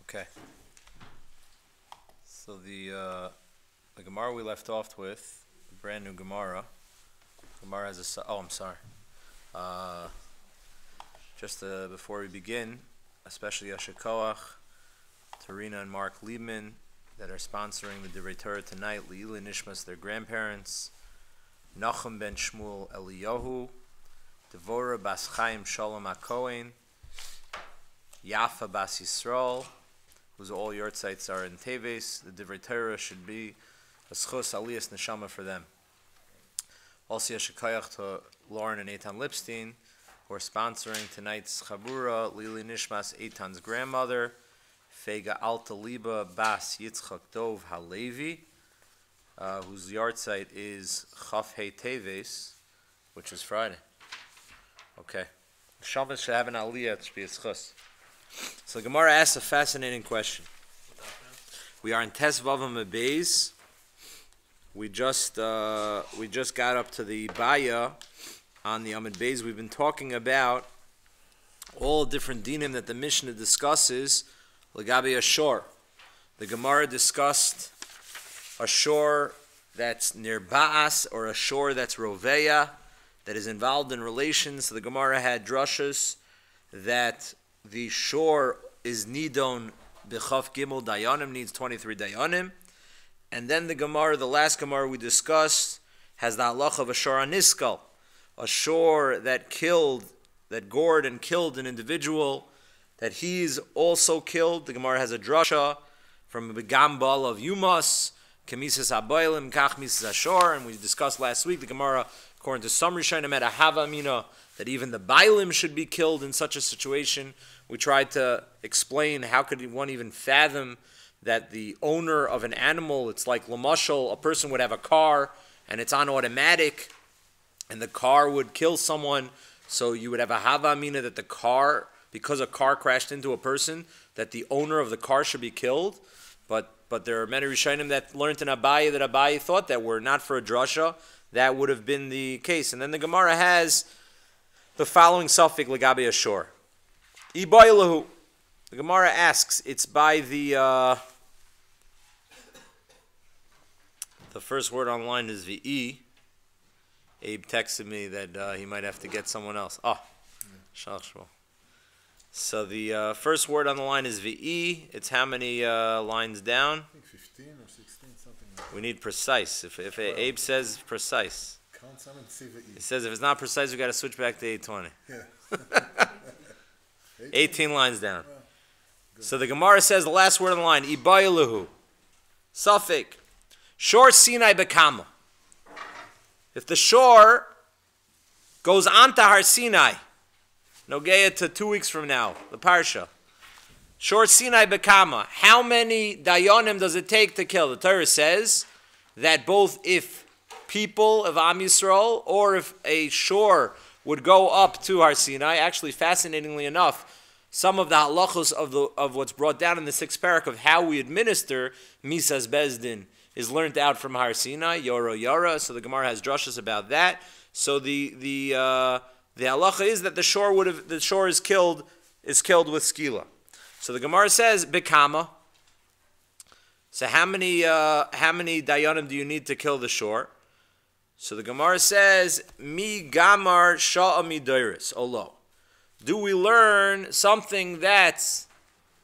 Okay. So the Gemara we left off with, a brand new Gemara. Gemara has a I'm sorry. Just before we begin, especially Yashikoach, Tarina and Mark Liebman that are sponsoring the Divrei Torah tonight. Leila Nishmas, their grandparents. Nachum ben Shmuel Eliyahu, Devora bas Chaim Shalom HaKohen, Yafa bas Yisrael, whose all yortzites are in Teves. The Divrei Torah should be a schus aliyas neshama for them. Also yashikayach to Lauren and Eitan Lipstein, who are sponsoring tonight's Chabura, Lili Nishmas, Eitan's grandmother, Fega Alta Liba Bas Yitzchak Dov Halevi, whose yahrzeit is Chaf Hei Teves, which is Friday. Okay. Shabbos should have an aliyah, it should be a schus. So the Gemara asks a fascinating question. We are in Tes Vavam Beis. We just got up to the Baya on the Amud Beis. We've been talking about all different dinim that the Mishnah discusses. Legabe a shor. The Gemara discussed a shor that's near Ba'as or a shor that's Roveya, that is involved in relations. So the Gemara had drushes that the shor is nidon b'chaf gimel dayanim, needs 23 dayanim. And then the Gemara, the last Gemara we discussed, has the halach of a shor aniskal, a shor that gored and killed an individual, that he's also killed. The Gemara has a drasha from a begambal of Yumas, Kemisas Abaylim, Kach Misas Ashor, and we discussed last week, the Gemara, according to some Rishonim, had a Hava Mina, that even the Bailim should be killed in such a situation. We tried to explain how could one even fathom that the owner of an animal, it's like Lamashal, a person would have a car, and it's on automatic, and the car would kill someone, so you would have a Hava Mina that the car, because a car crashed into a person, that the owner of the car should be killed. But there are many Rishonim that learned in Abaye that Abaye thought that were not for a drasha, that would have been the case. And then the Gemara has the following suffix legabe ashor. Ibaylahu. The Gemara asks, it's by the first word online is VE. Abe texted me that he might have to get someone else. Shalshwa. So the first word on the line is VE. It's how many lines down? I think 15 or 16, something like that. We need precise. If Abe says precise. Count some and see VE. He says if it's not precise, we got to switch back to 820. Yeah. 18 lines down. Well, so the Gemara says the last word on the line, Ibayiluhu. Suffix. Shor Sinai Bekama. If the shore goes onto Har Sinai, Nogeya to 2 weeks from now, the Parsha. Shor Sinai Bekama. How many dayanim does it take to kill? The Torah says that both if people of Am Yisrael or if a shore would go up to Har Sinai, actually fascinatingly enough, some of the halachos of what's brought down in the 6th parak of how we administer Misas Bezdin is learned out from Har Sinai, Yora. So the Gemara has drushes about that. So the halacha is that the shore is killed with skila. So the Gemara says bekama. So how many dayanim do you need to kill the shore? So the Gemara says mi gamar sha'a midairis olo. Do we learn something that's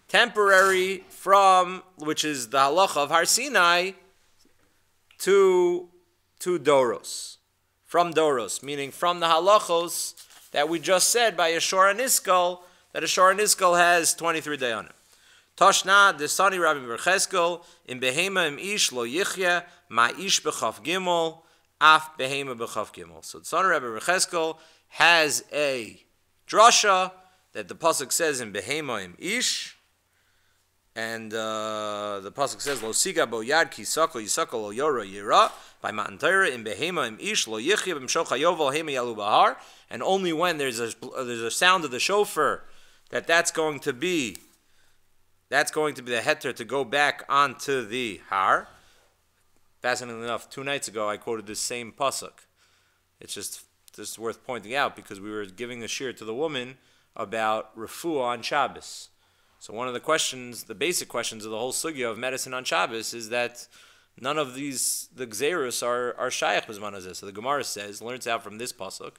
temporary from, which is the halacha of Har Sinai, to Doros? From Doros, meaning from the halachos that we just said by a shor aniskal, that a shor aniskal has 23 dayanim. Toshna desani Rabbi Bercheskel in behema im ish lo yichya ma ish b'chaf gimel af behema b'chaf gimel. So the son of Rabbi Bercheskel has a drasha that the pasuk says in behema im ish, and the pasuk says lo siga bo yad ki yisako lo yora yira. By Matan Torah in behema im ish lo yichya b'mshocha yovel hema yalu bahar, and only when there's a sound of the shofar that's going to be the heter to go back onto the har. Fascinatingly enough, 2 nights ago I quoted this same pasuk. It's just worth pointing out because we were giving a shir to the woman about refuah on Shabbos. So one of the questions, the basic questions of the whole sugya of medicine on Shabbos is that none of these, the gzerus are shayach b'zman hazeh. So the Gemara says, learns out from this pasuk,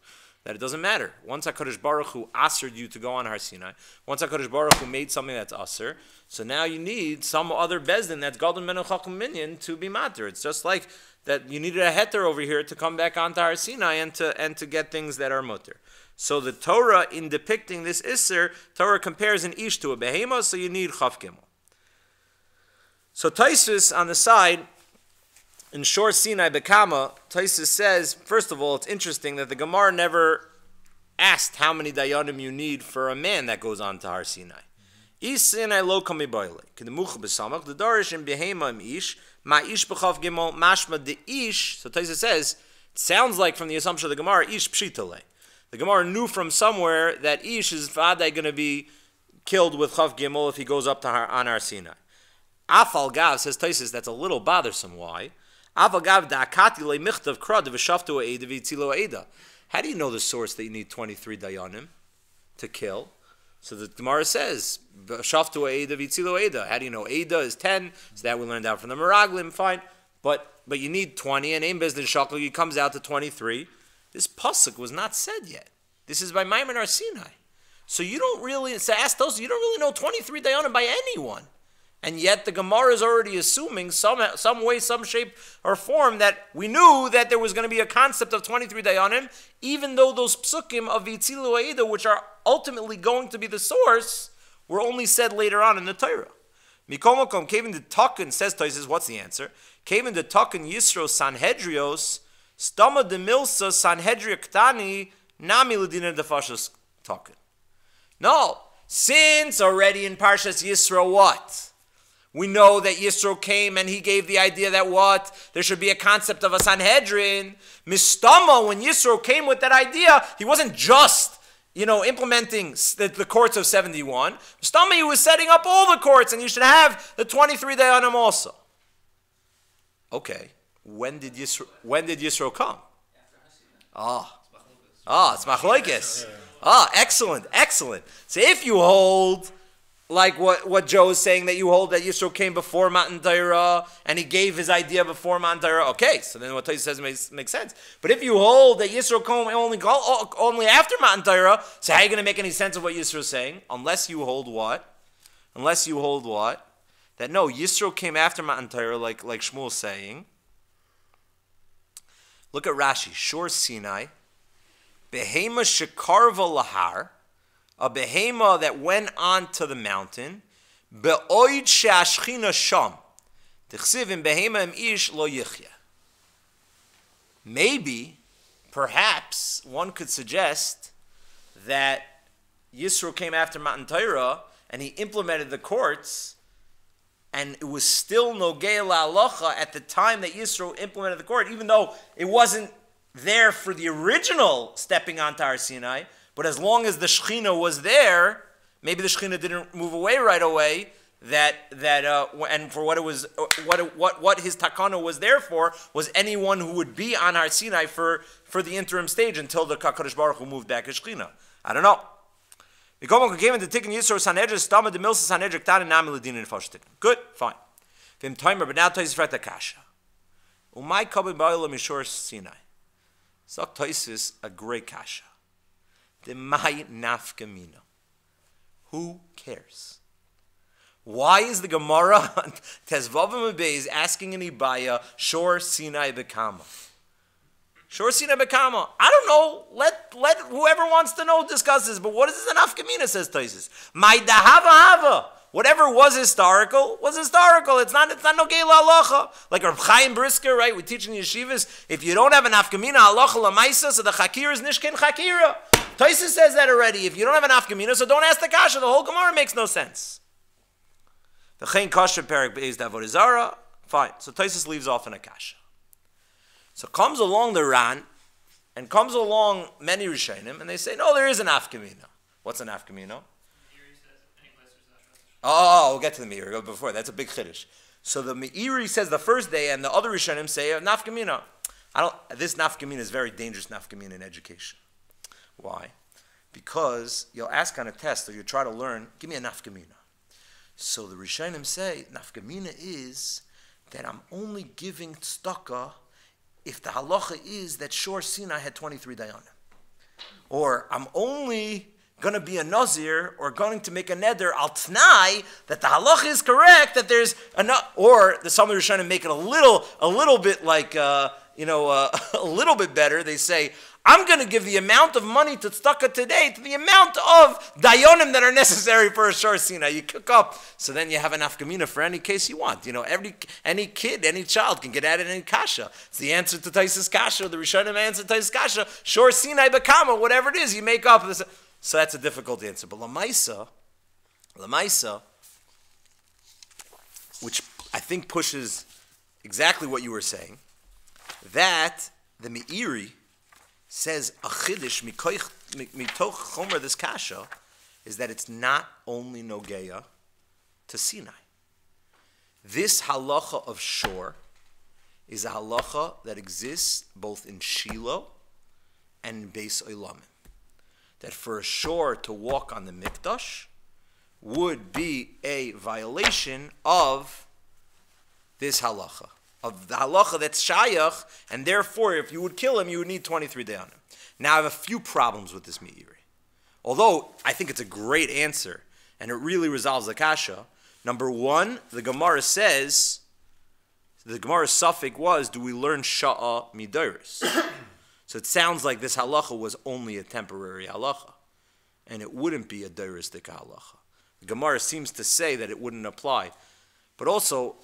that it doesn't matter. Once HaKadosh Baruch Hu asered you to go on Har Sinai, once HaKadosh Baruch Hu made something that's aser, so now you need some other bezdin that's Gadol Menu Chacham Minyan to be matter. It's just like that you needed a heter over here to come back onto Har Sinai and to get things that are mutter. So the Torah, in depicting this Isser, Torah compares an ish to a behema, so you need Chaf Gimel. So Taisus on the side, in Shor Sinai Bekama, Taisus says, first of all, it's interesting that the Gemara never asked how many dayanim you need for a man that goes on to Har Sinai. Is Sinai lo kami boile. Kedemucha besamach, the darish in behema im ish, ma ish b'chav gimel, mashma de ish. So Taisus says, it sounds like from the assumption of the Gemara, ish pshitale. The Gemara knew from somewhere that ish is vaday going to be killed with chav gimel if he goes up to on Har Sinai. Afal gav, says Taisus, that's a little bothersome. Why? How do you know the source that you need 23 dayanim to kill? So the Gemara says, how do you know Eda is 10? So that we learned out from the Meraglim, fine. But you need 20, and Ein Bezdin Shakli comes out to 23. This pasuk was not said yet. This is by Maimon Har Sinai. So you don't really, so ask those, you don't really know 23 dayanim by anyone. And yet the Gemara is already assuming some way, some shape or form that we knew that there was going to be a concept of 23 dayanim, even though those psukim of Yitzilu Aida, which are ultimately going to be the source, were only said later on in the Torah. Mikomakom, Kevin the Tukin says Toises, what's the answer? Kevin the Tukin Yisro Sanhedrios, Stama de Milsa Sanhedria Ktani, Nami Ladina Defashos Tukin. No, since already in Parshas Yisro, what? We know that Yisro came and he gave the idea that what? There should be a concept of a Sanhedrin. Mistama, when Yisro came with that idea, he wasn't just, implementing the courts of 71. Mistama, he was setting up all the courts, and you should have the 23 dayanim also. Okay, when did Yisro come? It's machlokes. Excellent. So if you hold, like what Joe is saying, that you hold that Yisro came before Matan Torah and he gave his idea before Matan Torah. Okay, so then what Tosfos says makes sense. But if you hold that Yisro came only after Matan Torah, so how are you going to make any sense of what Yisro is saying? Unless you hold what? That no, Yisro came after Matan Torah, like Shmuel is saying. Look at Rashi. Shor Sinai. Behema shekarva lahar. A behema that went on to the mountain, be'oid she'ashchina sham, t'chsiv im behema im ish lo yichya. Maybe, perhaps, one could suggest that Yisro came after Matan Torah and he implemented the courts, and it was still nogei la'alacha at the time that Yisro implemented the court, even though it wasn't there for the original stepping onto Har Sinai. But as long as the Shechina was there, maybe the Shechina didn't move away right away. And for what it was, what his takana was there for was anyone who would be on Har Sinai for the interim stage until the Kadosh Baruch Hu moved back as Shechina. I don't know. Good, fine. But now Tosfos fret the kasha. Umay kabel ba'olam mishor Sinai. So Tosfos a great kasha. The mai nafkamina. Who cares? Why is the Gemara on Tezvavim Beis asking an Ibaya Shor Sinai Bekama? Shor Sinai Bekama. I don't know. Let whoever wants to know discuss this. But what is the nafkamina? Says Tosfos. My dahava hava. Whatever was historical was historical. It's not no gei la'alacha. Like Reb Chaim Brisker, right? We teach in yeshivas. If you don't have an afkamina halacha lamaisa, so the chakira is nishken chakira. Tosfos says that already. If you don't have an afkamina, so don't ask the kasha. The whole Gemara makes no sense. The chen kasha perik beis d'avodah zara. Fine. So Tosfos leaves off in a kasha. So comes along the Ran, and comes along many Rishonim, and they say, no, there is an afkamina. What's an afkamina? Oh, we'll get to the Meiri before. That's a big chiddush. So the Meiri says the first day, and the other Rishonim say nafkamina. This nafkamina is very dangerous nafkamina in education. Why? Because you'll ask on a test, or you try to learn, give me a nafkamina. So the Rishonim say, nafkamina is that I'm only giving tzedakah if the halacha is that Shor Sinai had 23 dayanim. Or I'm only going to be a nazir or going to make a neder al tnai that the halacha is correct, that there's enough, or the some of the Rishonim make it a little bit like, a little bit better. They say, I'm going to give the amount of money to tzedakah today to the amount of dayonim that are necessary for a Shor Sinai. You cook up, so then you have an afkamina for any case you want. Any kid, any child can get added any kasha. It's the answer to Taisus kasha, the Rishonim answer to Taisus kasha, Shor Sinai bekama, whatever it is, you make up. So that's a difficult answer. But Lamaisa, which I think pushes exactly what you were saying, that the Meiri says a chiddush mitoch chomer this kasha is that it's not only nogeya to Sinai. This halacha of shor is a halacha that exists both in Shiloh and in Beis Olamim. That for a shor to walk on the mikdash would be a violation of this halacha, of the halacha that's shayach, and therefore, if you would kill him, you would need 23 dayanim. Now, I have a few problems with this meiri. Although I think it's a great answer, and it really resolves the kasha. Number one, the Gemara says, the Gemara's suffix was, do we learn sha'a midoris? So it sounds like this halacha was only a temporary halacha, and it wouldn't be a deiristic halacha. The Gemara seems to say that it wouldn't apply. But also,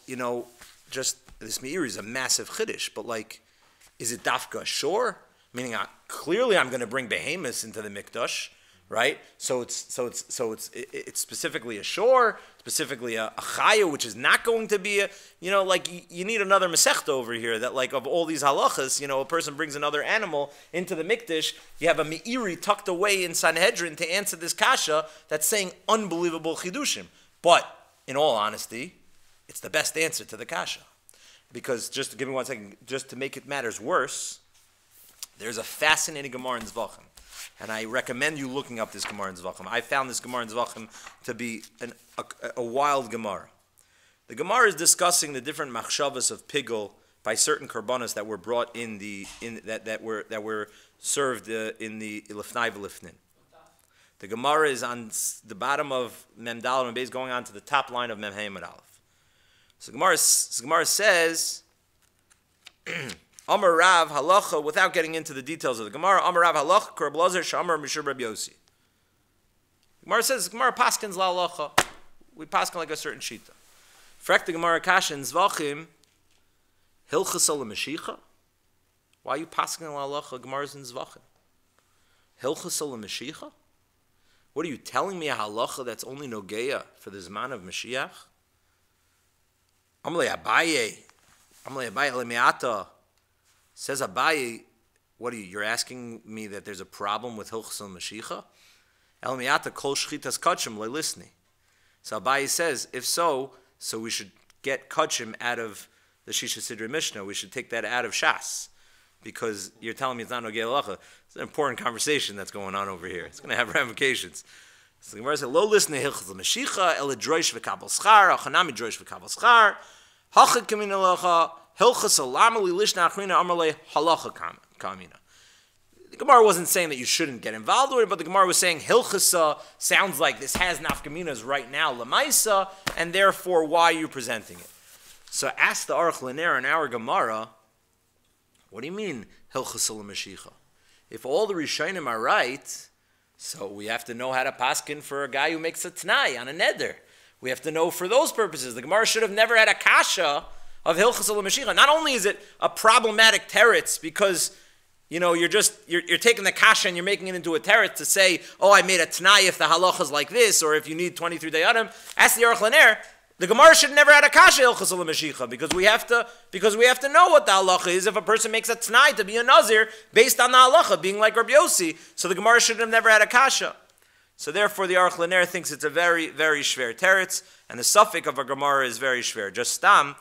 just this meiri is a massive chiddush, but is it dafka shor? Meaning, clearly I'm going to bring behemoths into the mikdash, right? So it's specifically a shor, specifically a chaya, which is not going to be you need another masechta over here that of all these halachas, a person brings another animal into the mikdash, you have a meiri tucked away in Sanhedrin to answer this kasha that's saying unbelievable chidushim. But in all honesty, it's the best answer to the kasha. Because, just to give me 1 second, just to make it matters worse, there's a fascinating Gemara in Zvachim. And I recommend you looking up this Gemara in Zvachim. I found this Gemara in Zvachim to be a wild Gemara. The Gemara is discussing the different machshavas of pigul by certain karbanos that were brought that were served in the Lifnai V'Lifnin. The Gemara is on the bottom of Mem Daled and Beis, going on to the top line of Mem Hey Amud Aleph. So Gemara says, Amar Rav halacha, without getting into the details of the Gemara, Amar Rav halacha, K'Rab Elazar Shamar Mishur Rabbi Yossi. Gemara says, Gemara paskins la halacha. We paskin like a certain shita. Frek the Gemara kasha in Zvachim, Hilchas Ola Mashicha. Why are you paskin la halacha? Gemara's in Zvachim. Hilchas Ola Mashicha? What are you telling me, a halacha that's only nogeya for the Zman of Mashiach? Amalei Abaye Lemiata. Says Abaye, what are you? You're asking me that there's a problem with Hilchas Mashicha? El Miata Kol Shchitas Kachim Lelisni. So Abaye says, if so we should get Kachim out of the Shisha Sidra Mishnah. We should take that out of Shas, because you're telling me it's not Nogei Halacha. It's an important conversation that's going on over here. It's going to have ramifications. So the Gemara says, Lo Lisni Hilchas Mashicha El Droish V'Kabel Schar Achanami Droish V'Kabel Schar Hachad Kamin Halacha Hilchas Alamali Lishna Achrina Amarle Halacha Kamina. The Gemara wasn't saying that you shouldn't get involved with it, but the Gemara was saying Hilchasa sounds like this has nafkaminas right now, Lamaisa, and therefore why are you presenting it? So ask the Aruch L'Ner in our Gemara, what do you mean Hilchasa L'Mashicha? If all the Rishonim are right, so we have to know how to paskin for a guy who makes a t'nai on a neder. We have to know for those purposes. The Gemara should have never had a kasha of Hilchas L'Mashicha. Not only is it a problematic teretz because you're taking the kasha and you're making it into a teretz to say, oh, I made a t'nai if the halacha is like this, or if you need 23 dayanim. Ask the Aruch L'Ner. The Gemara should have never had a kasha Hilchas L'Mashicha because we have to know what the halacha is if a person makes a t'nai to be a nazir based on the halacha being like Rabbi Yossi. So the Gemara should have never had a kasha. So therefore, the Aruch L'Ner thinks it's a very, very shver teretz, and the suffix of a Gemara is very shver. Just stam,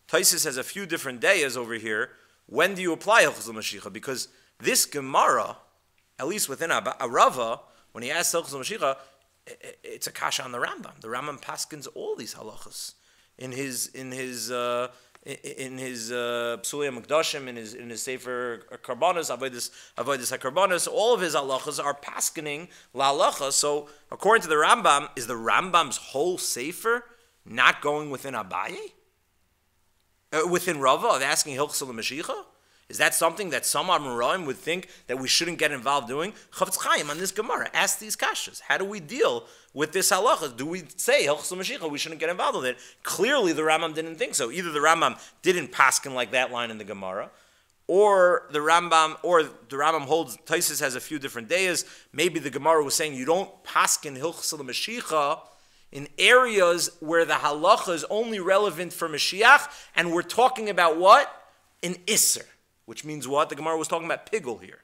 Taisus has a few different dayas over here. When do you apply Hilchas L'Mashicha? Because this Gemara, at least within a Rava, when he asks Hilchas L'Mashicha, it's a kasha on the Rambam. The Rambam paskins all these halachas in his Psulei Mikdashim, in his Sefer Karbanos, Avodas HaKarbanos. All of his halachas are paskining la halacha. So according to the Rambam, is the Rambam's whole Sefer not going within Abaye? Within Rava of asking Hilchos Mashiach? Is that something that some Amoraim would think that we shouldn't get involved doing? Chavetz Chaim on this Gemara ask these kashas. How do we deal with this halacha? Do we say Hilchos Mashiach we shouldn't get involved with it? Clearly the Rambam didn't think so. Either the Rambam didn't paskin like that line in the Gemara, or the Rambam holds Taisus has a few different days. Maybe the Gemara was saying you don't paskin Hilchos Mashiach in areas where the halacha is only relevant for Mashiach, and we're talking about what? An Isser. Which means what? The Gemara was talking about pigul here.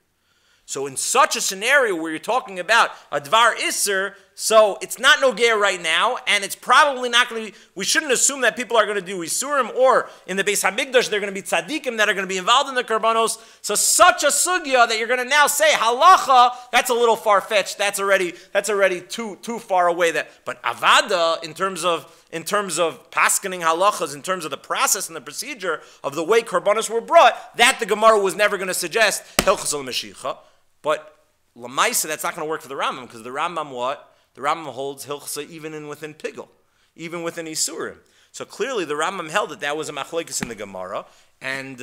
So in such a scenario where you're talking about a dvar isser, so it's not nogea right now, and it's probably not going to be, we shouldn't assume that people are going to do isurim, or in the Beis HaMikdash, they're going to be tzaddikim that are going to be involved in the karbanos. So such a sugya that you're going to now say, halacha, that's a little far-fetched, that's already too far away. But avada, in terms of paskening halachas, in terms of the process and the procedure of the way karbanos were brought, that the Gemara was never going to suggest hilchos al-mashicha. But lamaisa, that's not going to work for the Rambam, because the Rambam what? The Rambam holds hilchsa even within pigul, even within isurim. So clearly the Rambam held that was a machlekes in the Gemara, and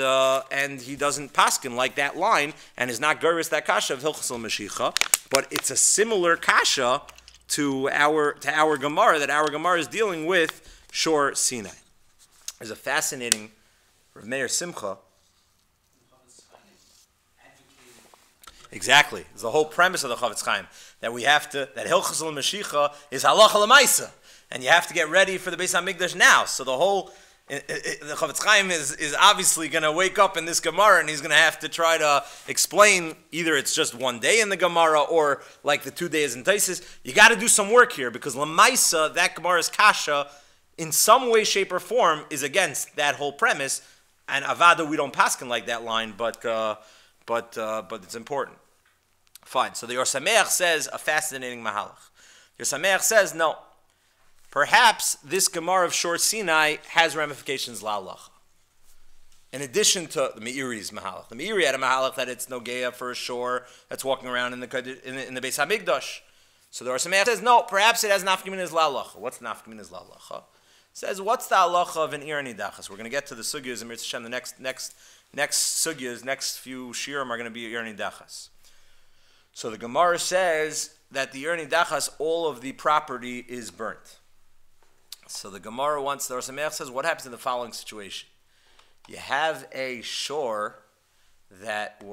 he doesn't paskin like that line, and is not geris that kasha of hilchos al-mashicha. But it's a similar kasha to our Gemara, that our Gemara is dealing with Shor Sinai. There's a fascinating Rav Meir Simcha. Exactly. It's the whole premise of the Chavetz Chaim, that Hilchos al-Mashicha is halacha l'maisa, and you have to get ready for the Beis HaMikdash now. So the Chavetz Chaim is obviously going to wake up in this Gemara, and he's going to have to try to explain, either it's just one day in the Gemara, or like the 2 days in Taisis. You got to do some work here, because l'maisa, that Gemara's kasha, in some way, shape, or form, is against that whole premise. And avada, we don't paskin like that line, but it's important. Fine. So the Or Sameach says a fascinating mahalach. The Or Sameach says no. Perhaps this Gemara of Shor Sinai has ramifications la halacha. In addition to the Meiri's mahalach, the Meiri had a mahalach that it's nogeya for a shore that's walking around in the Beis Hamikdash. So the Or Sameach says no. Perhaps it has nafkamin la halacha. What's nafkamin la halacha? Says what's the halacha of an ir nidachas? We're going to get to the sugyas in Mitzvah Shem. The next sugyas, next few shirim are going to be ir nidachas. So the Gemara says that the ir nidachas, all of the property is burnt. So the Gemara the Or Sameach says, what happens in the following situation? You have a shore that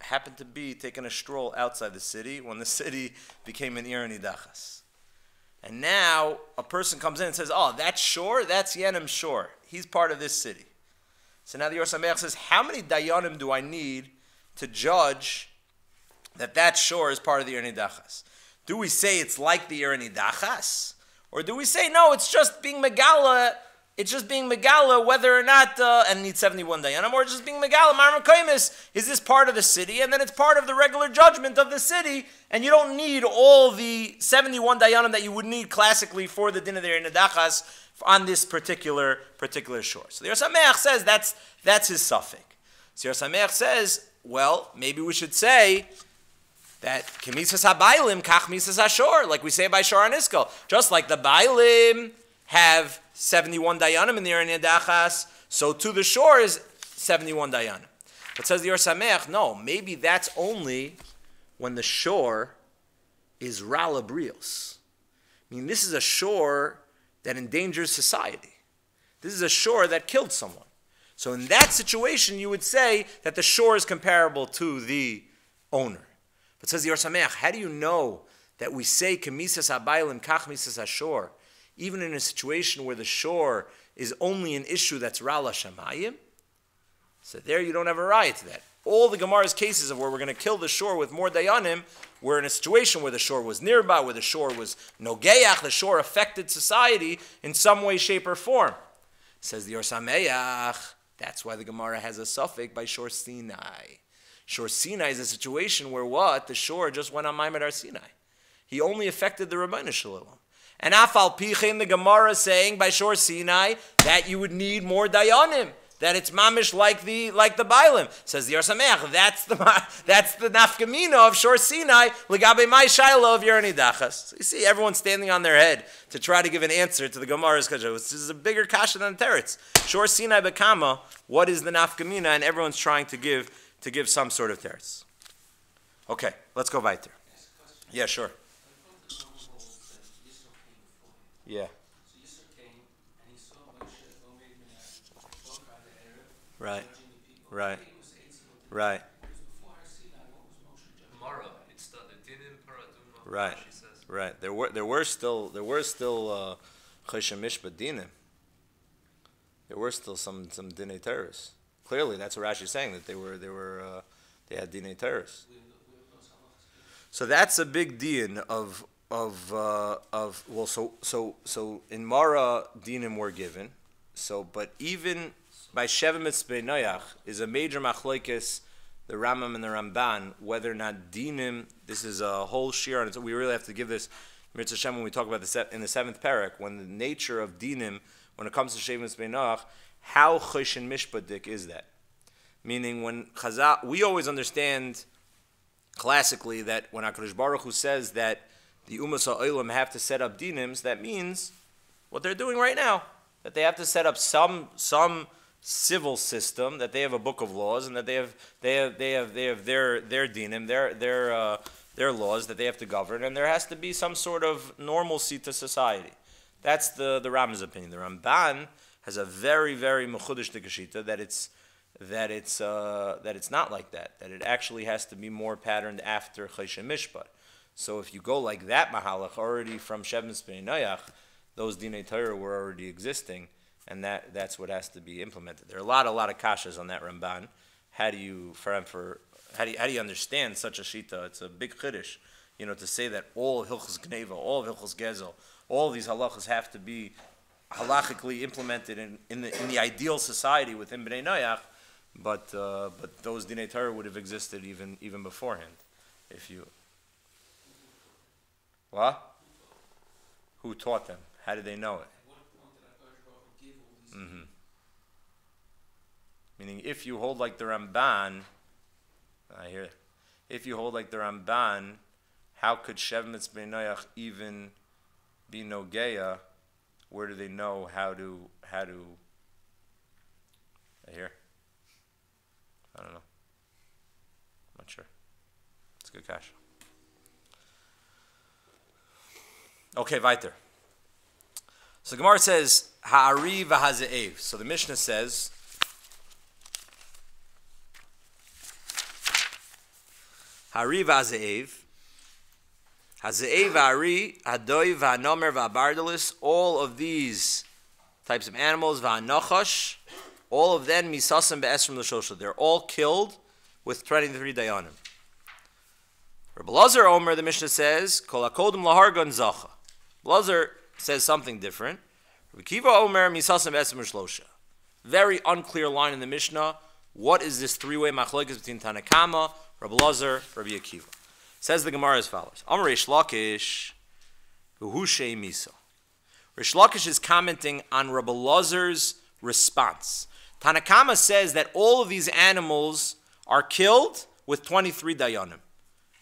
happened to be taking a stroll outside the city when the city became an ir nidachas. And now a person comes in and says, oh, that shore, that's Yenim's shore. He's part of this city. So now the Or Sameach says, how many dayanim do I need to judge that shore is part of the ir nidachas? Do we say it's like the ir nidachas? Or do we say, no, it's just being megala, whether or not, and need 71 dayanim, or just being megala, marmar kaimis, is this part of the city? And then it's part of the regular judgment of the city, and you don't need all the 71 dayanim that you would need classically for the din of the ir nidachas on this particular shore. So the Or Sameach says that's his suffix. So the Or Sameach says, well, maybe we should say that kemisas habaylim kach misas hashor, like we say by Shor Aniskal. Just like the baylim have 71 dayanim in the ir nidachas, so to the shore is 71 dayanim. But says the Or Sameach, no, maybe that's only when the shore is rala brios. I mean, this is a shore that endangers society. This is a shore that killed someone. So in that situation, you would say that the shore is comparable to the owner. But says the Or Sameach, how do you know that we say kemisas habaylim kach misas hashor, even in a situation where the shore is only an issue that's rala shamayim? So there you don't have a right to that. All the Gemara's cases of where we're going to kill the shore with more dayanim, we're in a situation where the shore was nearby, where the shore was nogeach, the shore affected society in some way, shape, or form. Says the Or Sameach, that's why the Gemara has a suffix by Shor Sinai. Shor Sinai is a situation where what? The shore just went on Maimed Har Sinai. He only affected the Rabbeinu Shalom. And Afal Pichen, the Gemara saying by Shor Sinai that you would need more Dayanim, that it's mamish like the Bailim. Says the Yarsameach, that's the nafkamina of Shor Sinai, Legabe Mai Shaila of Yerni Dachas. So you see everyone standing on their head to try to give an answer to the Gemara's kasha. This is a bigger kasha than Teretz. Shor Sinai Bekama, what is the nafkamina? And everyone's trying to give some sort of Teretz. Okay, let's go weiter. Yeah, sure. Yeah. Right. Right. Right. Right. Right. There were still Choshen Mishpat dinim. There were still some dinei terrorists. Clearly, that's what Rashi's saying, that they had dinei terrorists. So that's a big din of in Mara dinim were given. So, but even by Sheva Mitzvah Noach is a major machlokes, the Rambam and the Ramban, whether or not dinim. This is a whole shir on it. So we really have to give this Mitzvah Shem when we talk about in the 7th parak, when the nature of dinim, when it comes to Sheva Mitzvah Noach, how Choshen Mishpadik is that? Meaning, when Chazal, we always understand classically that when HaKadosh Baruch Hu says that the Umas HaOlam have to set up dinims, that means what they're doing right now, that they have to set up some civil system, that they have a book of laws, and that they have their dinim, their laws that they have to govern, and there has to be some sort of normalcy to society. That's the Rambam's opinion. The Ramban has a very, very mechudesh dekashita that it's not like that. That it actually has to be more patterned after Choshen Mishpat. So if you go like that mahalach already from Sheva Mitzvah Noach, those dinei Torah were already existing, and that's what has to be implemented. There are a lot of kashas on that Ramban. How do you understand such a shita? It's a big chiddush, to say that all of Hilchos Gneva, all of Hilchos Gezel, all of these halachas have to be halachically implemented in the ideal society within Bnei Noach, but those dinei Torah would have existed even beforehand. If you what? Who taught them? How did they know it? Mm-hmm. Meaning, if you hold like the Ramban, I hear it. If you hold like the Ramban, how could Sheva Mitzvah Noach even be nogeya? Where do they know how to? I hear. I don't know. I'm not sure. It's a good kasha. Okay, weiter. So Gemara says, Ha'ari v'haze'ev. So the Mishnah says, Ha'ari v'haze'ev. Haze'ev v'ari, hadoi v'hanomer v'abardalis. All of these types of animals, v'hanochash, all of them, misasam be'esrim l'shosha. They're all killed with 23 dayanim. Rabbi Lazar Omer, the Mishnah says, Kol hakodim lahargan zacha. Lazar says something different. Rabbi Kiva Omer, misasam be'esrim l'shosha. Very unclear line in the Mishnah. What is this three-way machlokes between Tanakama, Rabbi Lazar, Rabbi Akiva? Says the Gemara as follows. Amar Reish Lakish, Huhushay Miso. Reish Lakish is commenting on Rabbi Lazar's response. Tanakama says that all of these animals are killed with 23 dayanim.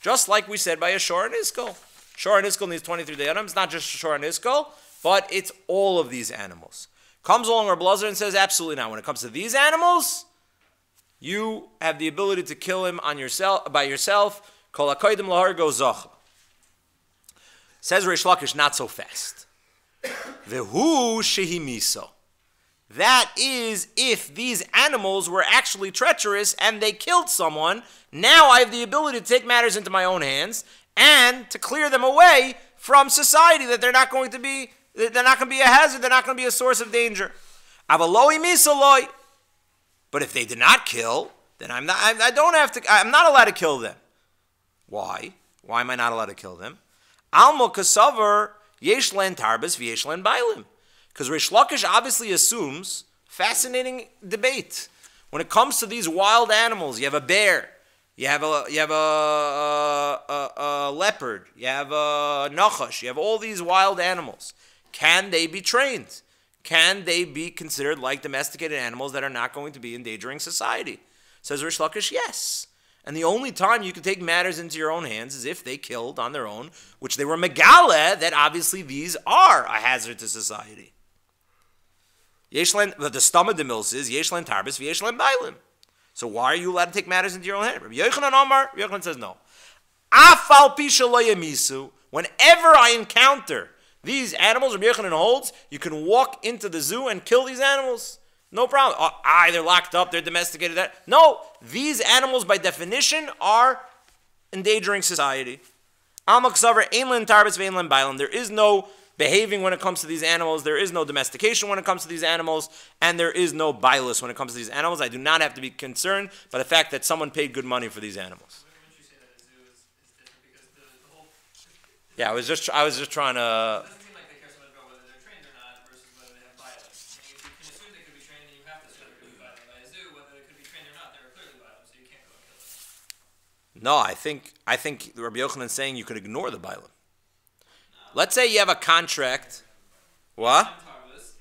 Just like we said by a Shor and Iskol. Shor and Iskol needs 23 dayanim. It's not just Shor and Iskol, but it's all of these animals. Comes along Rabbi Lazar and says, absolutely not. When it comes to these animals, you have the ability to kill him by yourself. Kol hakodim lahargo zacha. Says Reish Lakish, not so fast. Vehu shehi miso. That is, if these animals were actually treacherous and they killed someone, now I have the ability to take matters into my own hands and to clear them away from society, that they're not going to be a hazard, they're not going to be a source of danger. Avaloi misaloi. But if they did not kill, then I'm not allowed to kill them. Why? Why am I not allowed to kill them? Almo kasavar yesh len tarbas v'yesh len bailim. Because Reish Lakish obviously assumes, fascinating debate. When it comes to these wild animals, you have a bear, you have a leopard, you have a nachash, you have all these wild animals. Can they be trained? Can they be considered like domesticated animals that are not going to be endangering society? Says Rish Lakish, yes. And the only time you can take matters into your own hands is if they killed on their own, which they were megale, that obviously these are a hazard to society. But the stomach of the mills is Yeshlan Tarbis, Yeshlan Bailim. So why are you allowed to take matters into your own hand? Rabbi Yochanan Omar, Rabbi Yochanan says no. Afal pisha lo yemisu, whenever I encounter these animals, Rabbi Yochanan holds, you can walk into the zoo and kill these animals. No problem. They're locked up, they're domesticated. No, these animals by definition are endangering society. There is no behaving when it comes to these animals. There is no domestication when it comes to these animals. And there is no bilus when it comes to these animals. I do not have to be concerned by the fact that someone paid good money for these animals. Yeah, I was just trying to... No, I think Rabbi Yochanan is saying you could ignore the Bailam. Let's say you have a contract. What? If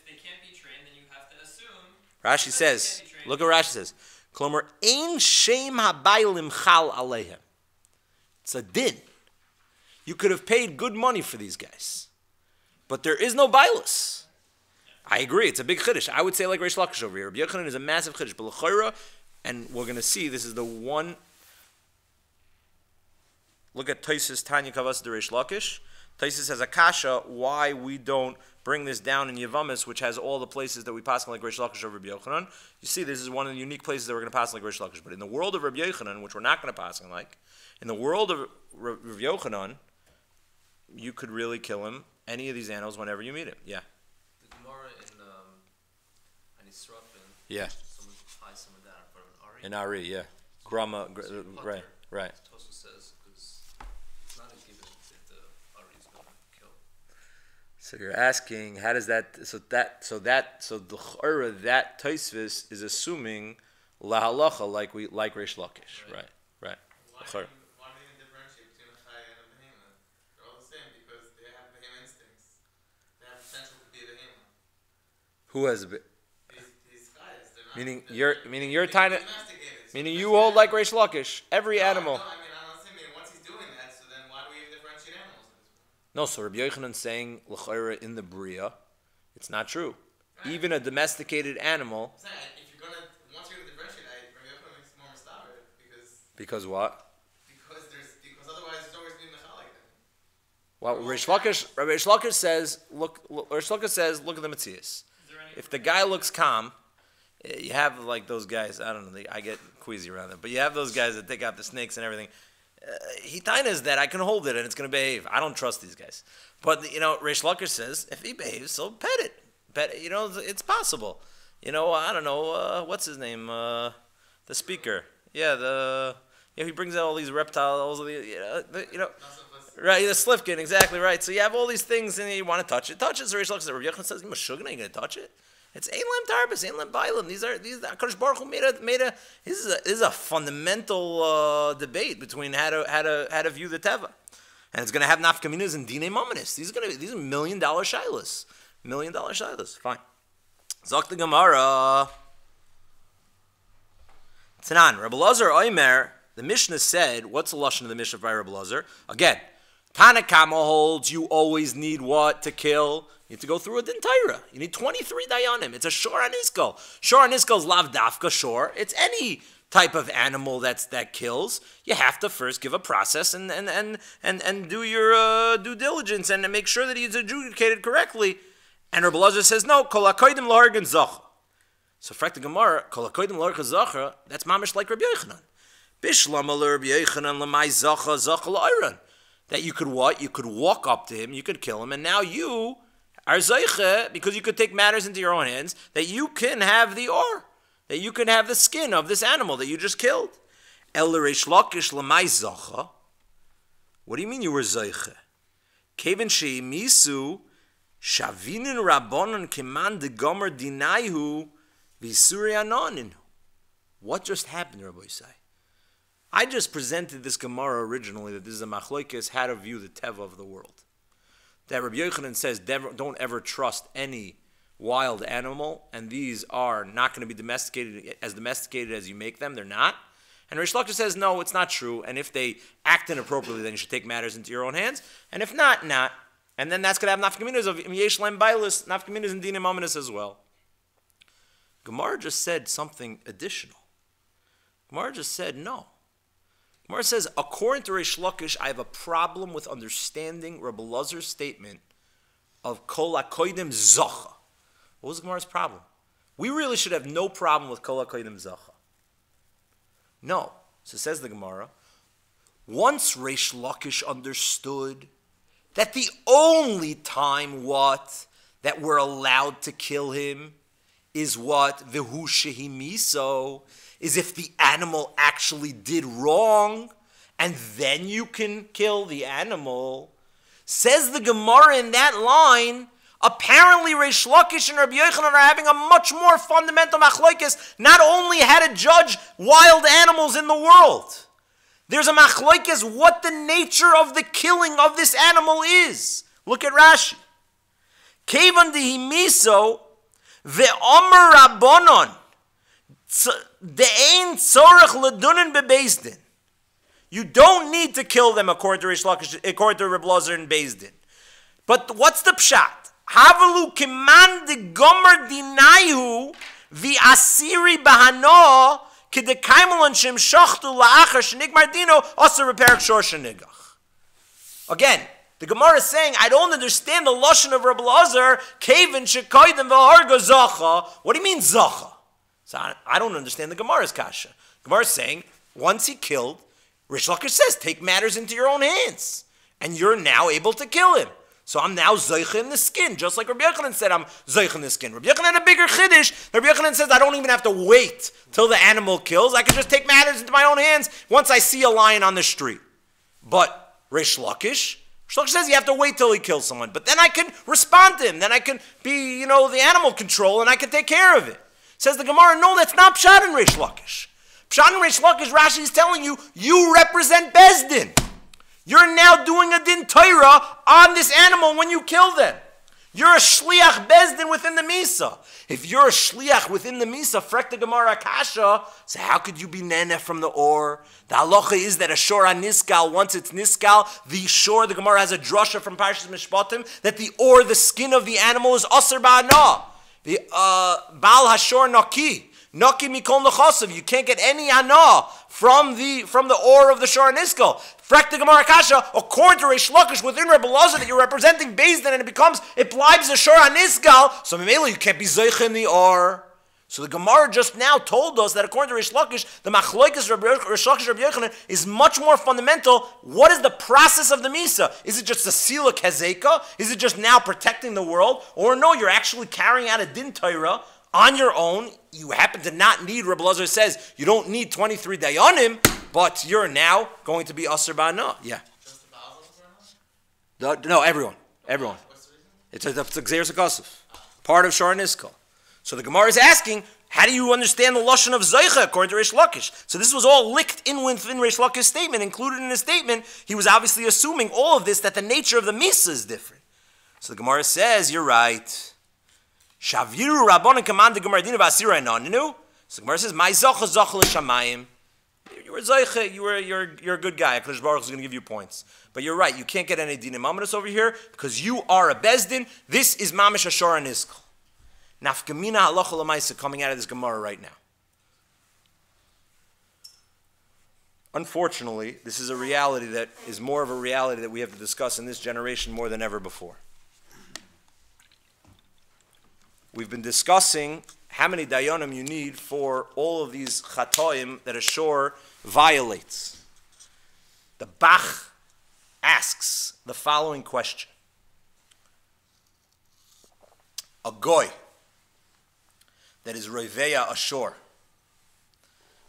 they can't be trained, then you have to assume. Rashi says, look what Rashi says. Klomer ein shem haBailim chal aleihem. It's a din. You could have paid good money for these guys, but there is no bailus. I agree. It's a big chiddush. I would say like Reish Lakish over here. Rabbi Yochanan is a massive chiddush, but l'chayra. And we're going to see, this is the one, look at Taisus Tanya Kavas de Reish Lakish. Taisus has a kasha why we don't bring this down in Yevamis, which has all the places that we pass like Reish Lakish over Rabbi Yochanan. You see, this is one of the unique places that we're going to pass like Reish Lakish. But in the world of Rabbi Yochanan, which we're not going to pass like, in the world of Rabbi Yochanan, you could really kill him, any of these animals, whenever you meet him. Yeah. The Gemara in Anisrafin. Yeah. In Ari, yeah. Grama, right. Tosu says, because it's not a given if the Ari is going to kill. So you're asking, how does that, so the Chora, that Tosfos is assuming La Halacha like Reish Lakish. Right. Why do you even differentiate between a Chaya and a Behemoth? They're all the same because they have Behemoth instincts. They have potential to be a Behemoth. Who has a bit? These Chayas, they're not... Meaning you're trying to... Meaning you hold like Reish Lakish, every animal. No, I don't see. Once he's doing that, so then why do we even differentiate animals at this point? No, so Rabbi Yochanan saying l'chayra in the bria, it's not true. Right. Even a domesticated animal. I'm saying, if you're gonna, once you're gonna differentiate, Rabbi Yochanan makes more mistaber because what? Because otherwise there's always been mechalik then. Well, Reish Lakish says, look at the Metzias. If the guy looks calm. You have like those guys, I don't know, I get queasy around them, but you have those guys that take out the snakes and everything. He is that I can hold it and it's going to behave. I don't trust these guys. But, Reish Lakish says, if he behaves, so pet it. It's possible. I don't know, what's his name? The speaker. Yeah, he brings out all these reptiles, right, the Slifkin, exactly right. So you have all these things and you want to touch it. Touch it. So Reish Lakish says, Rabbi Yochanan says, you must are you going to touch it? It's Ein Lem Tarbis, Ein Lem Bailim. These HaKadosh Baruch Hu made a. This is a fundamental debate between how to view the teva, and it's going to have nafkaminas and dinei mamanis. These are $1 million shilas, $1 million shilas. Fine. Zok the Gemara. Tanan Rabbi Lazar Oimer. The Mishnah said, what's the lashon of the Mishnah by Rabbi Lazar? Again, Tanakama holds you always need what to kill. You have to go through a din Torah. You need 23 dayanim. It's a shor aniskal. Shor aniskal is lav dafka shor. It's any type of animal that kills. You have to first give a process and do your due diligence and make sure that he's adjudicated correctly. And Rabbi Lazar says no. Kol hakoydim lahargan zacha. So frak the Gemara. Kol hakoydim lahargan zacha. That's mamish like Rabbi Yochanan. Bishlam Rabbi Yochanan lamai zacha la'ayran. That you could what? You could walk up to him. You could kill him, and now you are zeiche, because you could take matters into your own hands, that you can have the or, that you can have the skin of this animal that you just killed. El Reish Lakish lamai zacha. What do you mean you were zeiche? Kevin sheimisu shavinin rabbanon keman de gomer dinaihu v'suri anonin. What just happened, Rabbi Yisai? I just presented this Gemara originally that this is a machlokes how to view the teva of the world. That Rabbi Yochanan says don't ever trust any wild animal, and these are not going to be domesticated as you make them. They're not. And Rish Lakish says, no, it's not true. And if they act inappropriately, then you should take matters into your own hands. And if not, not. And then that's going to have nafkaminas of yesh lem bailis, nafkaminas and dinim ominous as well. Gemara just said something additional. Gemara just said no. Gemara says, according to Rish Lakish, I have a problem with understanding Rabbi Lazar's statement of kol hakoidim zacha. What was Gemara's problem? We really should have no problem with kol hakoidim zacha. No. So says the Gemara, once Rish Lakish understood that the only time that we're allowed to kill him is Vihu shehi miso, is if the animal actually did wrong, and then you can kill the animal. Says the Gemara in that line, apparently Reish Lakish and Rabbi Yochanan are having a much more fundamental machlokes, not only how to judge wild animals in the world. There's a machlokes what the nature of the killing of this animal is. Look at Rashi. Kevan dehi miso ve'omer rabbonon de'ein tzorech ledunin bebeis din. You don't need to kill them according to Reish Lakish, according to Reb Lazar and Beis Din. But what's the pshat? Havalu kiman de gomer dinayu vi asiri bahano kidekaimelon shem shachtu la'achar shenigmar dino asa repair shor shenigach. Again, the Gemara is saying, I don't understand the lashon of Reb Lazar. Kevin shekoydim v'harga zacha. What do you mean zacha? So I don't understand the Gemara's kasha. Gemara is saying, once he killed, Rish Lakish says, take matters into your own hands. And you're now able to kill him. So I'm now zoich in the skin, just like Rabbi Yochanan said, I'm zoich in the skin. Rabbi Yochanan had a bigger chiddush. Rabbi Yochanan says, I don't even have to wait till the animal kills. I can just take matters into my own hands once I see a lion on the street. But Rish Lakish says you have to wait till he kills someone. But then I can respond to him. Then I can be, the animal control, and I can take care of it. Says the Gemara, no, that's not pshat in Rish Lakish. Pshat in Rish Lakish, Rashi is telling you, you represent Beis Din. You're now doing a din Torah on this animal when you kill them. You're a shliach Beis Din within the Misa. If you're a shliach within the Misa, frek the Gemara Kasha, so how could you be neneh from the or? The halacha is that a shor on niskal, once it's niskal, the shor, the Gemara has a drasha from Parshas Mishpatim, that the or, the skin of the animal is aser ba'ana. The Baal Hashor Naki. Naki mikol nechasav. You can't get any ana from the or of the Shor Niskal. Frak the Gemara Kasha, according to Reish Lakish within Rebbe Lazar, that you're representing Beis Din, and it blibes a Shor Niskal. So Mimela, you can't be zoich in the or. So the Gemara just now told us that according to Reish Lakish, the machlokes Reish Lakish Rabbi Yochanan is much more fundamental. What is the process of the Misa? Is it just a sila kezeka? Is it just now protecting the world? Or no, you're actually carrying out a din Torah on your own. You happen to not need, Rebbe Lazar says, you don't need 23 dayanim, but you're now going to be aser ba'ana. Yeah. Just the Baal Zal's No, everyone. What's the reason? It's a Gzeir Sakasif. Part of Shor Niskal. So the Gemara is asking, how do you understand the lashon of Zoicha according to Reish Lakish? So this was all licked in within Reish Lakish's statement, included in his statement. He was obviously assuming all of this, that the nature of the Misa is different. So the Gemara says, you're right. Shaviru Rabbanan command the Gemara Dina Vasira Nanu. So the Gemara says, My Zocha Zocha L'Shamayim. You were Zoicha, you're a good guy. HaKadosh Baruch is going to give you points. But you're right, you can't get any Dinim Amadus over here because you are a Beis Din. This is Mamish Ashor Niskal. Nafkamina halacha l'maisa coming out of this Gemara right now. Unfortunately, this is a reality that is more of a reality that we have to discuss in this generation more than ever before. We've been discussing how many dayanim you need for all of these chatoim that a shor violates. The Bach asks the following question. A goy that is roiveya ashor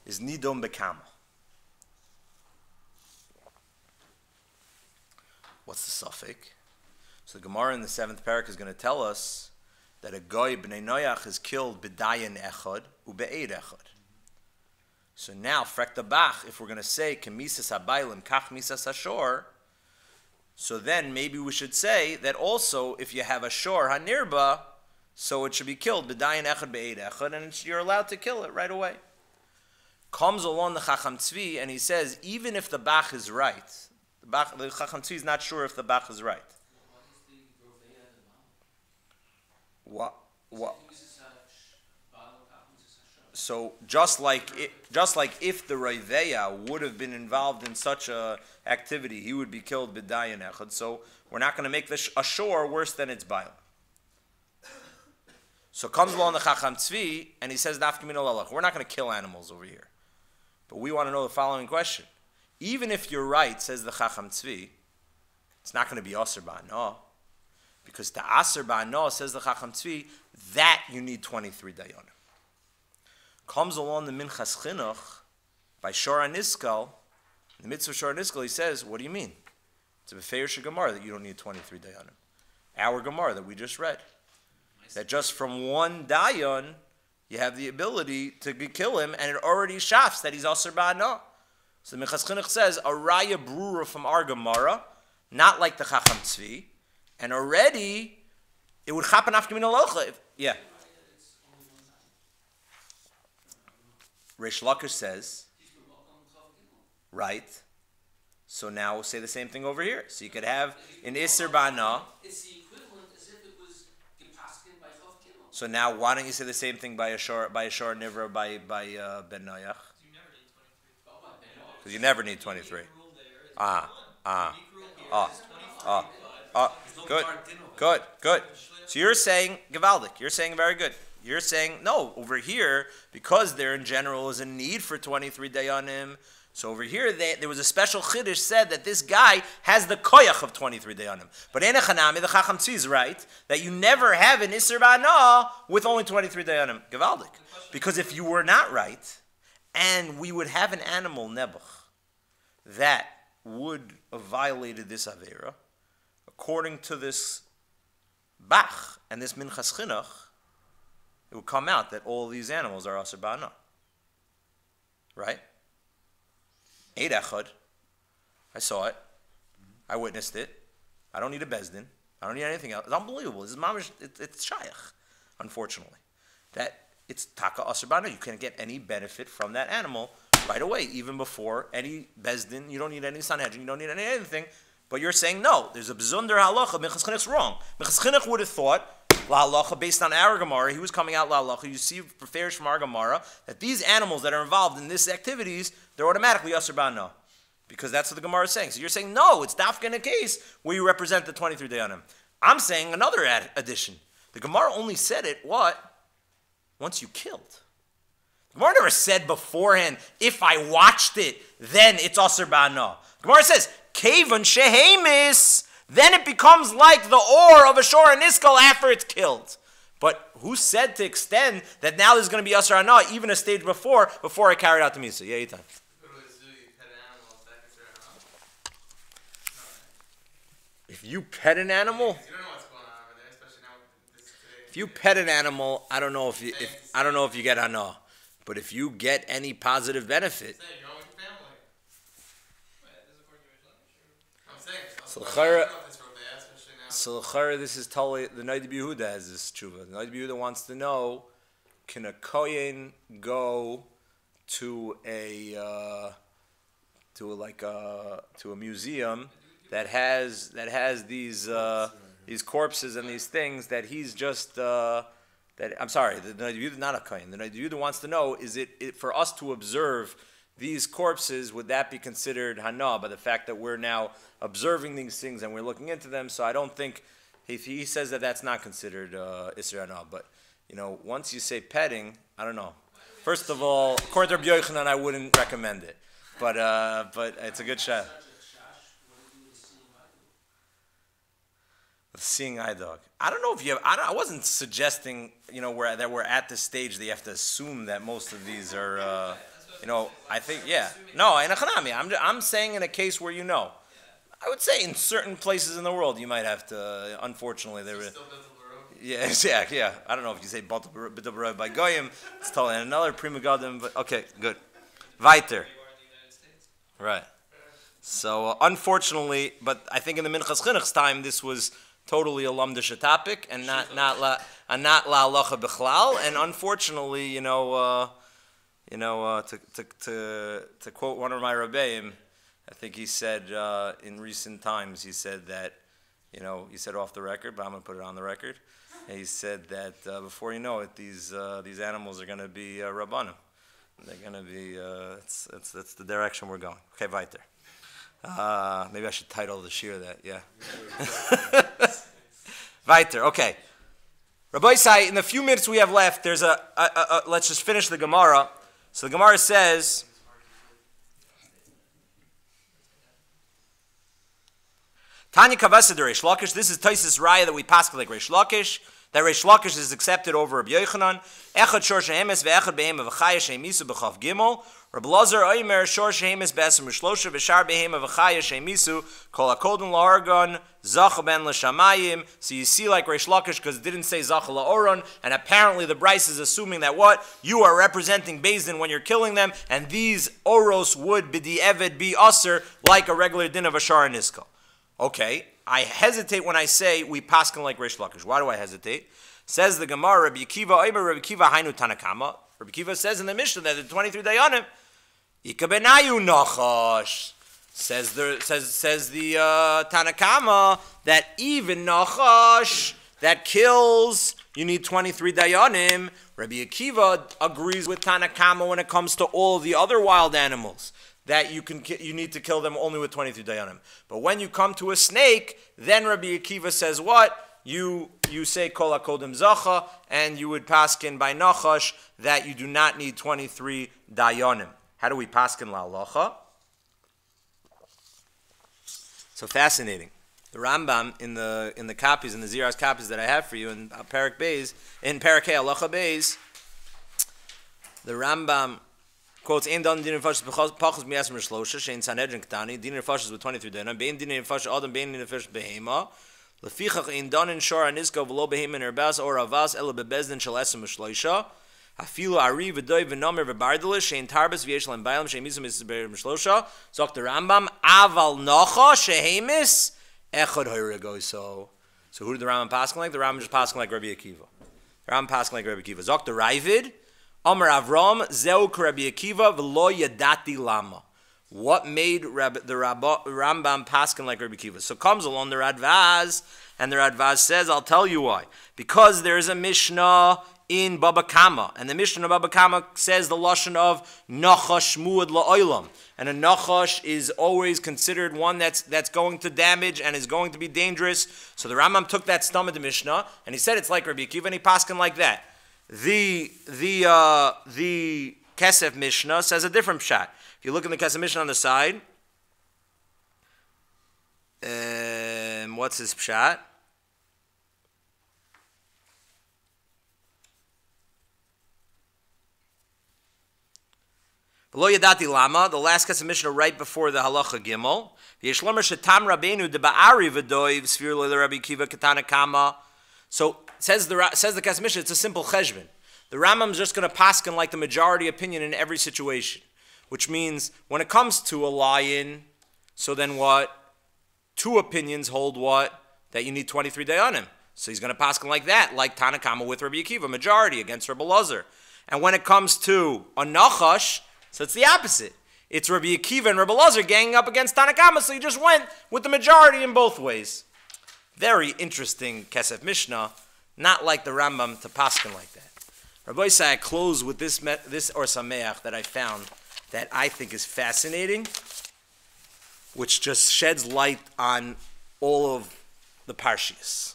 is nidom bekama. What's the suffix? So the Gemara in the 7th parak is going to tell us that a goy b'nei noyach is killed b'dayan echad u'be'ed echad. So now, frekta bach, if we're going to say, kemisas habaylim, kach misas hashor, so then maybe we should say that also, if you have a shor hanirba, so it should be killed, b'dayin echad be'ed echad, and you're allowed to kill it right away. Comes along the Chacham Tzvi, and he says, even if the Bach is right, the Chacham Tzvi is not sure if the Bach is right. What? So just like if the Reiveya would have been involved in such a activity, he would be killed b'dayin echad. So we're not going to make the ashor worse than its bail. So comes along the Chacham Tzvi, and he says, "Dafka min olalach." We're not going to kill animals over here, but we want to know the following question: even if you're right, says the Chacham Tzvi, it's not going to be aser ba'ano, because to aser ba'ano, says the Chacham Tzvi, that you need 23 dayanim. Comes along the Minchas Chinuch by Shor HaNiskal, the mitzvah Shor HaNiskal, he says, what do you mean? It's a Beferish Gemara that you don't need 23 dayanim. Our Gemara that we just read. That just from one dayan, you have the ability to kill him, and it already shafts that he's Aser Ba'ano. So the Minchas Chinuch says, a Raya Brura from our Gemara, not like the Chacham Tzvi, and already, it would happen after Min Alocha. Yeah. Reish Lakish says, right. So now we'll say the same thing over here. So you could have an Isser Ba'ana. It's the equivalent as if it was Gepaskin by Chav Gimel. So now why don't you say the same thing by a Shor Nivra by Ben Noyach? Because you never need 23. Good. So you're saying, Gavaldik, you're saying very good. You're saying, no, over here, because there in general is a need for 23 dayanim, so over here there was a special chiddush said that this guy has the koyach of 23 dayanim. But in Echanami, the Chacham Tzvi is right, that you never have an Isser Ba'ana with only 23 dayanim. Gavaldik. Because if you were not right, and we would have an animal, Nebuch, that would have violated this Avera, according to this Bach and this Minchas Chinuch, it would come out that all these animals are Aser Ba'ana. Right? Eid Echad. I saw it. I witnessed it. I don't need a Bezdin. I don't need anything else. It's unbelievable. This is mamish, it's Shaykh, unfortunately. That it's Taka Aser Ba'ana. You can't get any benefit from that animal right away, even before any Bezdin. You don't need any Sanhedrin. You don't need anything. But you're saying, no, there's a Bezunder halacha. Minchas Chinuch's wrong. Minchas Chinuch would have thought, La halacha, based on our Gemara, he was coming out La halacha. You see, prefers from our Gemara that these animals that are involved in these activities, they're automatically Aser Ba'ana, because that's what the Gemara is saying. So you're saying no, it's dafka in a case where you represent the 23 dayanim. I'm saying another addition. The Gemara only said it what? Once you killed. The Gemara never said beforehand, if I watched it, then it's Aser Ba'ana. The Gemara says Kevan shehemis. Then it becomes like the ore of a Shor HaNiskal after it's killed. But who said to extend that now there's going to be Aser Ba'ana even a stage before I carried out the Misa? Yeah, Yitan. If you pet an animal, You don't know what's going on over there, especially now with this today. if you pet an animal, I don't know if you get hana, but if you get any positive benefit, Say, you're with your family. I'm saying. So I l'chara- don't know if this road there, especially now. so l'chara, this is totally the Noid Yehuda has this tshuva. The Noid Yehuda wants to know: can a kohen go to a museum that has these corpses and these things that he's just I'm sorry, the Noid Yehuda not a kohen. The Noid Yehuda wants to know: is it for us to observe these corpses? Would that be considered hana by the fact that we're now observing these things and we're looking into them? So I don't think he says that that's not considered Isra hana. But once you say petting, I don't know. First of all, according to Rabbi Yochanan, I wouldn't recommend it. But it's a good shot. The seeing eye dog. I don't know if you have. I wasn't suggesting that we're at this stage that you have to assume that most of these are. I think No, in a chanami. I'm saying in a case where I would say in certain places in the world you might have to. Unfortunately, there. Still built a road. Yeah. I don't know if you say Batal by Goyim. It's totally another prima godim, but okay, good. Weiter. You are in the United States. Right. So unfortunately, but I think in the Minchas Chinuch's time, this was totally a lumdisha topic and not la halacha bichlal. And unfortunately, to quote one of my rabbeim, I think he said in recent times, he said that, he said off the record, but I'm going to put it on the record. And he said that before you know it, these animals are going to be rabbanim. They're going to be, that's the direction we're going. Okay, weiter. Maybe I should title the shir that, yeah. Weiter, okay. Rabbi Isai, in the few minutes we have left, there's let's just finish the Gemara. So the Gemara says, Tanya Kavasa de Reish Lakish, this is Taisis Raya that we pass like Reish Lakish, that Reish Lakish is accepted over Rabbi Yochanan. Echad Shor Shehemes ve'echad behema v'chaya shemisu b'chav gimel. Rabbi Lazar Oimer Shor Shehemes be'esem Rishlosha v'shar behema v'chaya shemisu kol hakodin la'argon zacha ben l'shamayim. So you see like Reish Lakish because it didn't say zacha la'oron, and apparently the Bryce is assuming that what? You are representing Beis Din when you're killing them, and these oros would b'di eved be aser like a regular din of a shar and iska. Okay, I hesitate when I say we paskin like Reish Lakish. Why do I hesitate? Says the Gemara, Rabbi Akiva, Rabbi Akiva Hainu Tanakama. Rabbi Akiva says in the Mishnah that the 23 Dayanim, Ika benayu nachash. Says the Tanakama that even nachash that kills, you need 23 Dayanim. Rabbi Akiva agrees with Tanakama when it comes to all the other wild animals, that you need to kill them only with 23 dayanim. But when you come to a snake, then Rabbi Akiva says what? You say kol hakodim zacha, and you would paskin by nachash that you do not need 23 dayanim. How do we paskin la halacha? So fascinating. The Rambam in the copies, in the Zirah's copies that I have for you in Parak Beis, in Parak Halacha Beis, the Rambam quotes, "Ein dan din nefashos pachos miasem rishlosha shein sanhedrin ktani din nefashos with 23 dinim bein din nefashos adam bein din nefashos behema lefichach ein dan in shor aniska v'lo behema nerbas or avas ela bebezdin shel esem mishlosha hafilu ari v'doy v'nomer v'bardelish shein tarbes v'yesh lem bailam shein mizum mishlosha." Zok the Rambam aval nocha shehemis echad hoyregoso. So who did the Rambam paskin like? The Rambam just paskin like Rabbi Akiva. The Rambam paskin like Rabbi Akiva. Zok the Ravid. Amar Avram Zeu Rabbi Akiva v'lo yadati lama. What made the Rambam paskin like Rabbi Akiva? So comes along the Radvaz, and the Radvaz says, "I'll tell you why. Because there is a Mishnah in Baba Kama, and the Mishnah of Baba Kama says the lashon of nachash muad la'olam, and a nachash is always considered one that's going to damage and is going to be dangerous. So the Rambam took that stam of the Mishnah, and he said it's like Rabbi Akiva, and he paskin like that. The Kesef Mishnah says a different pshat. If you look in the Kesef Mishnah on the side, what's his pshat? V'lo yadati lama, the last Kesef Mishnah right before the Halacha Gimel. V'yeshlomer shetam rabbeinu de ba'ari v'doiv sfir lo Rabbi Akiva ketana kama. So says the Kesef Mishnah, it's a simple cheshbon. The Rambam's just going to paskin like the majority opinion in every situation, which means when it comes to a lion, so then what? Two opinions hold what? That you need 23 dayanim. So he's going to paskin like that, like Tanakama with Rabbi Akiva, majority against Rabbi Lazar. And when it comes to a nachash, so it's the opposite. It's Rabbi Akiva and Rabbi Lazar ganging up against Tanakama, so you just went with the majority in both ways. Very interesting Kesef Mishnah, not like the Rambam to paskin like that. Rabbi Isai, I close with this or Sameach that I found that I think is fascinating, which just sheds light on all of the Parshias.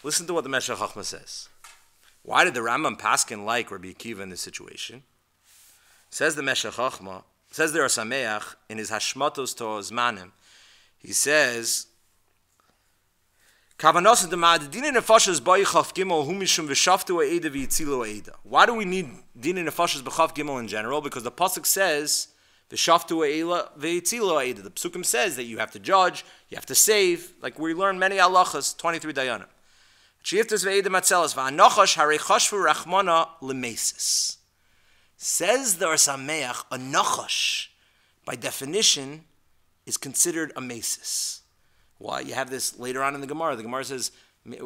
Listen to what the Meshech Chochmah says. Why did the Rambam paskin like Rabbi Akiva in this situation? Says the Meshech Chochmah, says the Or Sameach in his Hashmatos to Ozmanim, he says, why do we need din nefashos b'chaf gimel in general? Because the pasuk says the psukim says that you have to judge, you have to save, like we learn many halachas, 23 dayanim. Says the Or Sameach, a nachash, by definition, is considered a mesis. Why? You have this later on in the Gemara. The Gemara says,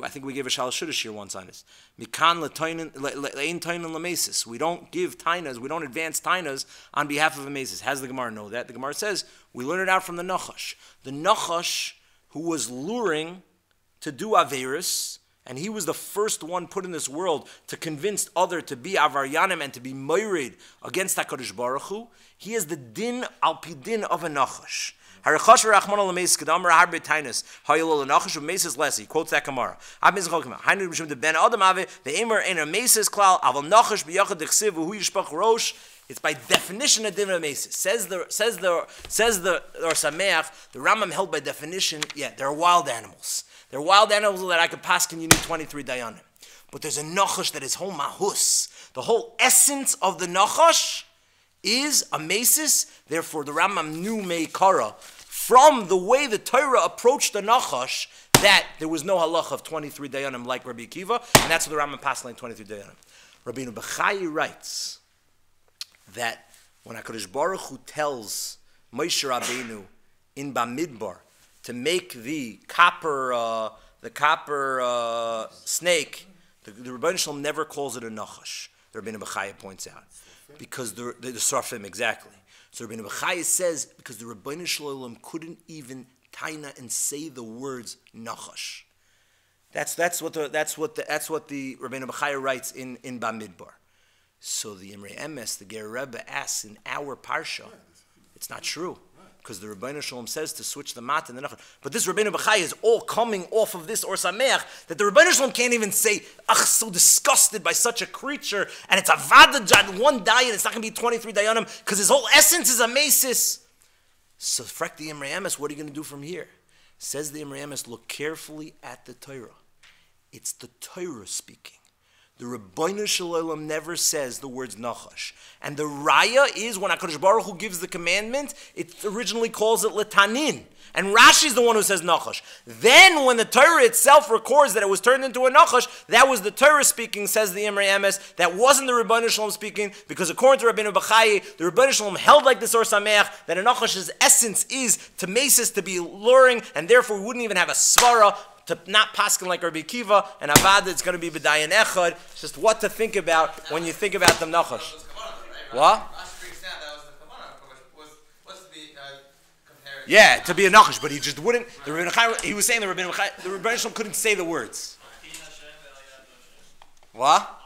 I think we gave a shalosh shudash here once on this. Mikan le'ein toinen lemesis. We don't give tainas, we don't advance tainas on behalf of a mesis. How does the Gemara know that? The Gemara says, we learn it out from the nachash. The nachash who was luring to do averis, and he was the first one put in this world to convince other to be avaryanim and to be moirid against HaKadosh Baruch Hu. He is the din al pidin of a nachash. He quotes that Gemara. It's by definition a din of mesis. Says the Or Sameach, the Rambam held by definition, yeah, they're wild animals. They're wild animals that I could paskin, you need 23 dayanim. But there's a nachash that is whole mahus. The whole essence of the nachash is a mesis. Therefore, the Rambam knew meikara from the way the Torah approached the nachash that there was no halach of 23 dayanim like Rabbi Akiva, and that's what the Rambam passed like 23 dayanim. Rabbeinu Bechai writes that when HaKadosh Baruch Hu tells Moshe Rabbeinu in Bamidbar to make the copper snake, the Rebbeinu Shalom never calls it a nachash. The Rabbeinu Bechai points out because the Sarfim exactly. So Rabbeinu Bechai says because the Rebbeinu Shalom couldn't even taina and say the words nachash. That's what the Rabbeinu Bechai writes in Bamidbar. So the Imrei Emes, the Ger Rebbe, asks in our parsha, it's not true. Because the Rebbeinu Shalom says to switch the mat and the nachar. But this Rebbeinu Bechai is all coming off of this Or Sameach that the Rebbeinu Shalom can't even say, so disgusted by such a creature, and it's a vadajad, one dayan, it's not going to be 23 dayanim, because his whole essence is a mesis. So, frek the Imrei Emes, what are you going to do from here? Says the Imrei Emes, look carefully at the Torah. It's the Torah speaking. The Rebbeinu Shalom never says the words nachash. And the raya is when HaKadosh Baruch Hu gives the commandment, it originally calls it letanin. And Rashi is the one who says nachash. Then when the Torah itself records that it was turned into a nachash, that was the Torah speaking, says the Imrei Emes. That wasn't the Rebbeinu Shalom speaking, because according to Rabbeinu Bechai, the Rebbeinu Shalom held like this Or Sameach, that a nachash's essence is to mesis, to be luring, and therefore we wouldn't even have a svara to not paskin like Rabbi Akiva, and Avad it's going to be b'dayan echad. It's just what to think about when you think about the nachash. What? Yeah, to be a nachash, but he just wouldn't. He was saying the Rebbeinu Shalom couldn't say the words. What?